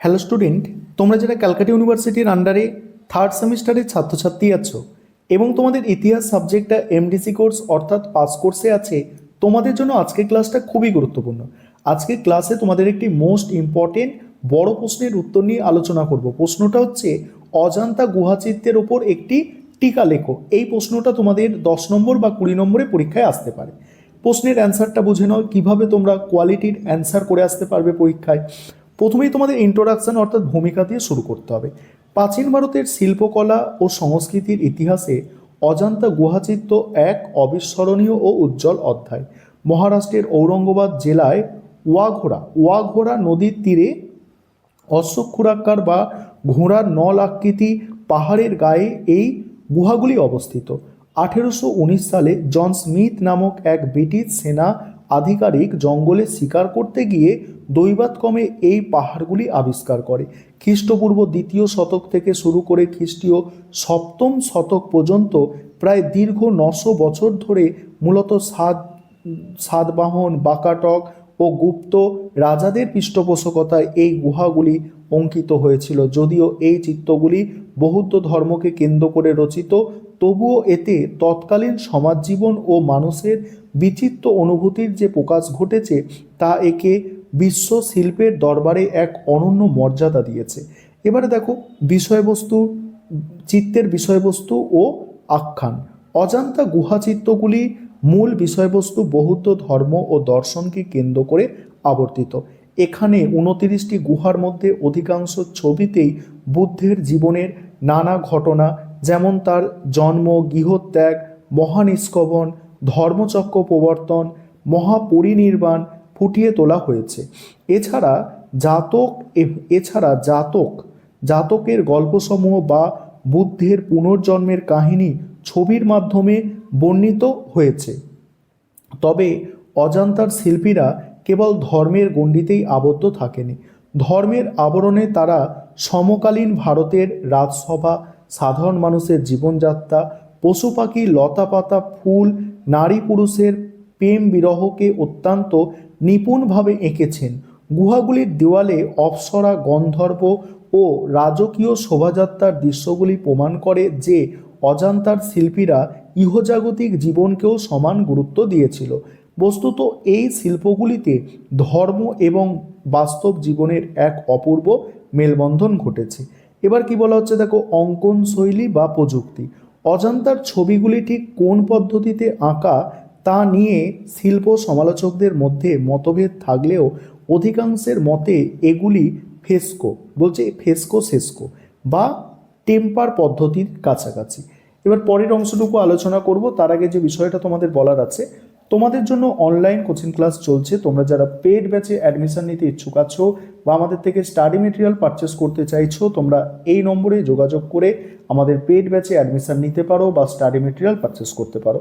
Hello student, তোমরা যারা ক্যালকাটা ইউনিভার্সিটির আন্ডারে থার্ড সেমিস্টারের ছাত্রছাত্রী আছো এবং তোমাদের ইতিহাস সাবজেক্টটা এমডিসি কোর্স অর্থাৎ পাস কোর্সে আছে, তোমাদের জন্য আজকের ক্লাসটা খুবই গুরুত্বপূর্ণ। আজকের ক্লাসে তোমাদের একটি মোস্ট ইম্পর্টেন্ট বড় প্রশ্নের উত্তর নিয়ে আলোচনা করব। প্রশ্নটা হচ্ছে অজান্তা গুহাচিত্রের ওপর একটি টিকা লেখো। এই প্রশ্নটা তোমাদের 10 নম্বর বা 20 নম্বরে পরীক্ষায় আসতে পারে। প্রশ্নের অ্যান্সারটা বুঝে নাও, কীভাবে তোমরা কোয়ালিটির অ্যান্সার করে আসতে পারবে পরীক্ষায়। প্রথমেই তোমাদের ইন্ট্রোডাকশন অর্থাৎ ভূমিকা দিয়ে শুরু করতে হবে। প্রাচীন ভারতের শিল্পকলা ও সংস্কৃতির ইতিহাসে অজান্তা গুহাচিত্র এক অবিস্মরণীয় ও উজ্জ্বল অধ্যায়। মহারাষ্ট্রের ঔরঙ্গাবাদ জেলায় ওয়াঘোরা নদীর তীরে অশ্বক্ষুরাকার বা ঘোড়ার নল আকৃতি পাহাড়ের গায়ে এই গুহাগুলি অবস্থিত। 1819 সালে জন স্মিথ নামক এক ব্রিটিশ সেনা আধিকারিক জঙ্গলে শিকার করতে গিয়ে দৈবাতক্রমে এই পাহাড়গুলি আবিষ্কার করে। খ্রিস্টপূর্ব 2য় শতক থেকে শুরু করে খ্রিস্টীয় 7ম শতক পর্যন্ত প্রায় দীর্ঘ 900 বছর ধরে মূলত সাতবাহন, বাকাটক ও গুপ্ত রাজাদের পৃষ্ঠপোষকতায় এই গুহাগুলি অঙ্কিত হয়েছিল। যদিও এই চিত্রগুলি বৌদ্ধ ধর্মকে কেন্দ্র করে রচিত, তবুও এতে তৎকালীন সমাজ জীবন ও মানুষের বিচিত্র অনুভূতির যে প্রকাশ ঘটেছে তা একে বিশ্ব শিল্পের দরবারে এক অনন্য মর্যাদা দিয়েছে। এবারে দেখো বিষয়বস্তু, চিত্রের বিষয়বস্তু ও আখ্যান। অজান্তা গুহাচিত্রগুলি মূল বিষয়বস্তু বৌদ্ধ ধর্ম ও দর্শনকে কেন্দ্র করে আবর্তিত। এখানে 29টি গুহার মধ্যে অধিকাংশ ছবিতেই বুদ্ধের জীবনের নানা ঘটনা, যেমন তার জন্ম, গৃহত্যাগ, মহানিষ্কবন, ধর্মচক্র প্রবর্তন, মহাপরিনির্বাণ ফুটিয়ে তোলা হয়েছে। এছাড়া জাতকের গল্পসমূহ বা বুদ্ধের পুনর্জন্মের কাহিনী ছবির মাধ্যমে বর্ণিত হয়েছে। তবে অজান্তার শিল্পীরা কেবল ধর্মের গণ্ডিতেই আবদ্ধ থাকেনি। ধর্মের আবরণে তারা সমকালীন ভারতের রাজসভা, সাধারণ মানুষের জীবনযাত্রা, পশু পাখি, লতাপাতা, ফুল, নারী পুরুষের প্রেম বিরহকে অত্যন্ত নিপুণভাবে এঁকেছেন। গুহাগুলির দেওয়ালে অপ্সরা, গন্ধর্ব ও রাজকীয় শোভাযাত্রার দৃশ্যগুলি প্রমাণ করে যে অজান্তার শিল্পীরা ইহজাগতিক জীবনকেও সমান গুরুত্ব দিয়েছিল। বস্তুত এই শিল্পগুলিতে ধর্ম এবং বাস্তব জীবনের এক অপূর্ব মেলবন্ধন ঘটেছে। এবার কি বলা হচ্ছে দেখো, অঙ্কন শৈলী বা প্রযুক্তি। অজান্তার ছবিগুলি ঠিক কোন পদ্ধতিতে আঁকা তা নিয়ে শিল্প সমালোচকদের মধ্যে মতভেদ থাকলেও অধিকাংশের মতে এগুলি ফেস্কো বা টেম্পার পদ্ধতির কাছাকাছি। এবার পরের অংশটুকু আলোচনা করব। তার আগে যে বিষয়টা তোমাদের বলার আছে, তোমাদের জন্য অনলাইন কোচিং ক্লাস চলছে। তোমরা যারা পেড ব্যাচে অ্যাডমিশন নিতে ইচ্ছুক আছো বা আমাদের থেকে স্টাডি মেটেরিয়াল পারচেস করতে চাইছো, তোমরা এই নম্বরে যোগাযোগ করে আমাদের পেড ব্যাচে অ্যাডমিশন নিতে পারো বা স্টাডি মেটেরিয়াল পারচেস করতে পারো।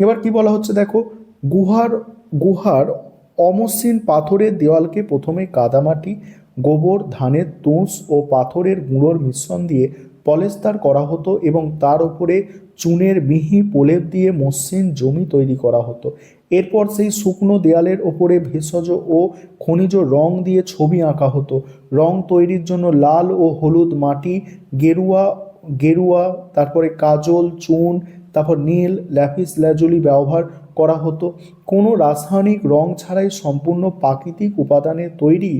এবার কি বলা হচ্ছে দেখো, গুহার অমসৃণ পাথরের দেওয়ালকে প্রথমে কাদামাটি, গোবর, ধানের তুষ ও পাথরের গুঁড়োর মিশ্রণ দিয়ে পলেস্তার করা হতো এবং তার উপরে চুনের মিহি প্রলেপ দিয়ে মসৃণ জমি তৈরি করা হতো। এরপর সেই শুকনো দেয়ালের ওপরে ভেষজ ও খনিজ রং দিয়ে ছবি আঁকা হতো। রং তৈরির জন্য লাল ও হলুদ মাটি, গেরুয়া, তারপরে কাজল, চুন, তারপর নীল, ল্যাপিস লাজুলি ব্যবহার করা হতো। কোনো রাসায়নিক রং ছাড়াই সম্পূর্ণ প্রাকৃতিক উপাদানে তৈরি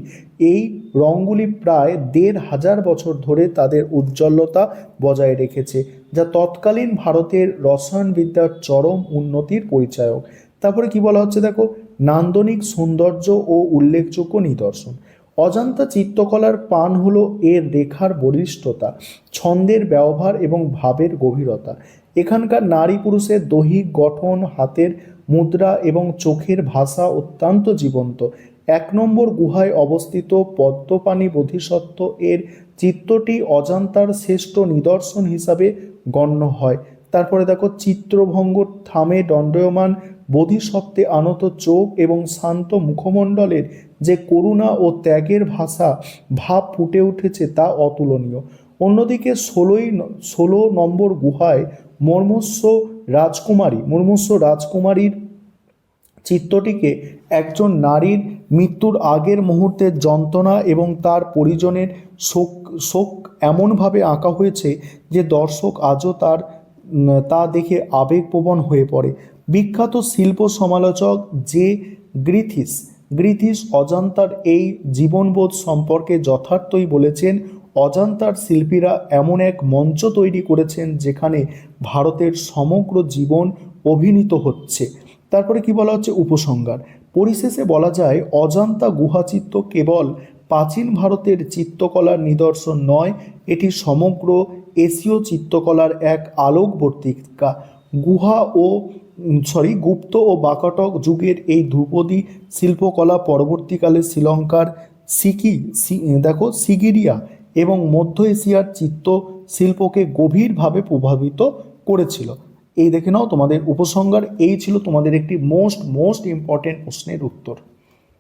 এই রঙগুলি প্রায় 1500 বছর ধরে তাদের উজ্জ্বলতা বজায় রেখেছে, যা তৎকালীন ভারতের রসায়নবিদ্যার চরম উন্নতির পরিচায়ক। তারপরে কি বলা হচ্ছে দেখো, নান্দনিক সৌন্দর্য ও উল্লেখযোগ্য নিদর্শন। অজান্তা চিত্রকলার প্রাণ হলো এর রেখার বলিষ্ঠতা, ছন্দের ব্যবহার এবং ভাবের গভীরতা। এখানকার নারী পুরুষের দৈহিক গঠন, হাতের মুদ্রা এবং চোখের ভাষা অত্যন্ত জীবন্ত। 1 নম্বর গুহায় অবস্থিত পদ্মপাণি বোধিসত্ত্ব এর চিত্রটি অজান্তার শ্রেষ্ঠ নিদর্শন হিসাবে গণ্য হয়। তারপরে দেখো, চিত্রভঙ্গ থামে দণ্ডায়মান বোধিসত্ত্বে আনত চোখ এবং শান্ত মুখমণ্ডলের যে করুণা ও ত্যাগের ভাব ফুটে উঠেছে তা অতুলনীয়। অন্যদিকে 16 নম্বর গুহায় মুমূর্ষু রাজকুমারীর চিত্রটিকে একজন নারীর মৃত্যুর আগের মুহূর্তের যন্ত্রণা এবং তার পরিজনের শোক শোক এমনভাবে আঁকা হয়েছে যে দর্শক আজও তা দেখে আবেগপ্রবণ হয়ে পড়ে। বিখ্যাত শিল্প সমালোচক যে গ্রিথিস অজান্তার এই জীবনবোধ সম্পর্কে যথার্থই বলেছেন, অজান্তার শিল্পীরা এমন এক মঞ্চ তৈরি করেছেন যেখানে ভারতের সমগ্র জীবন অভিনীত হচ্ছে। তারপরে কি বলা হচ্ছে উপসংহার, পরিশেষে বলা যায় অজান্তা গুহাচিত্র কেবল প্রাচীন ভারতের চিত্রকলার নিদর্শন নয়, এটি সমগ্র এশীয় চিত্রকলার এক আলোকবর্তিকা। গুপ্ত ও বাকাটক যুগের এই ধ্রুপদী শিল্পকলা পরবর্তীকালে শ্রীলঙ্কার সিগিরিয়া এবং মধ্য এশিয়ার চিত্রশিল্পকে গভীরভাবে প্রভাবিত করেছিল। এই দেখে নাও তোমাদের উপসংহার, এই ছিল তোমাদের একটি মোস্ট ইম্পর্টেন্ট প্রশ্নের উত্তর।